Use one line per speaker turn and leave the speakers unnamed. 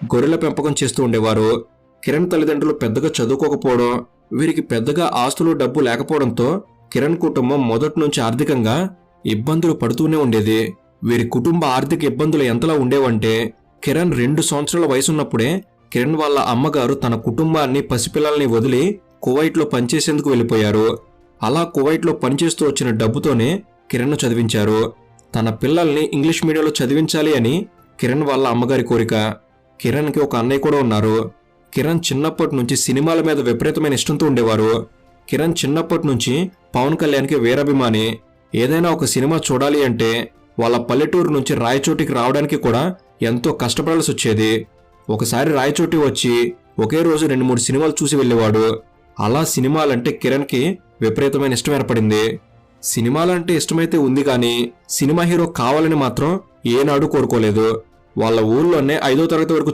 గొర్రెల పెంపకం చేస్తూ ఉండేవారు. కిరణ్ తల్లిదండ్రులు పెద్దగా చదువుకోకపోవడం, వీరికి పెద్దగా ఆస్తులు డబ్బు లేకపోవడంతో కిరణ్ కుటుంబం మొదటి నుంచి ఆర్థికంగా ఇబ్బందులు పడుతూనే ఉండేది. వీరి కుటుంబ ఆర్థిక ఇబ్బందులు ఎంతలా ఉండేవంటే, కిరణ్ 2 సంవత్సరాల వయసున్నప్పుడే కిరణ్ వాళ్ళ అమ్మగారు తన కుటుంబాన్ని పసిపిల్లల్ని వదిలి కువైట్లో పనిచేసేందుకు వెళ్ళిపోయారు. అలా కువైట్లో పనిచేస్తూ వచ్చిన డబ్బుతోనే కిరణ్ను చదివించారు. తన పిల్లల్ని ఇంగ్లీష్ మీడియంలో చదివించాలి అని కిరణ్ వాళ్ళ అమ్మగారి కోరిక. కిరణ్కి ఒక అన్నయ్య కూడా ఉన్నారు. కిరణ్ చిన్నప్పటి నుంచి సినిమాల మీద విపరీతమైన ఇష్టంతో ఉండేవారు. కిరణ్ చిన్నప్పటి నుంచి పవన్ కళ్యాణ్కి వీరాభిమాని. ఏదైనా ఒక సినిమా చూడాలి అంటే వాళ్ళ పల్లెటూరు నుంచి రాయచోటికి రావడానికి కూడా ఎంతో కష్టపడాల్సి వచ్చేది. ఒకసారి రాయచోటి వచ్చి ఒకే రోజు 2-3 సినిమాలు చూసి వెళ్ళేవాడు. అలా సినిమాలంటే కిరణ్కి విపరీతమైన ఇష్టం ఏర్పడింది. సినిమాలంటే ఇష్టమైతే ఉంది కానీ సినిమా హీరో కావాలని మాత్రం ఏనాడు కోరుకోలేదు. వాళ్ళ ఊళ్ళోనే 5వ తరగతి వరకు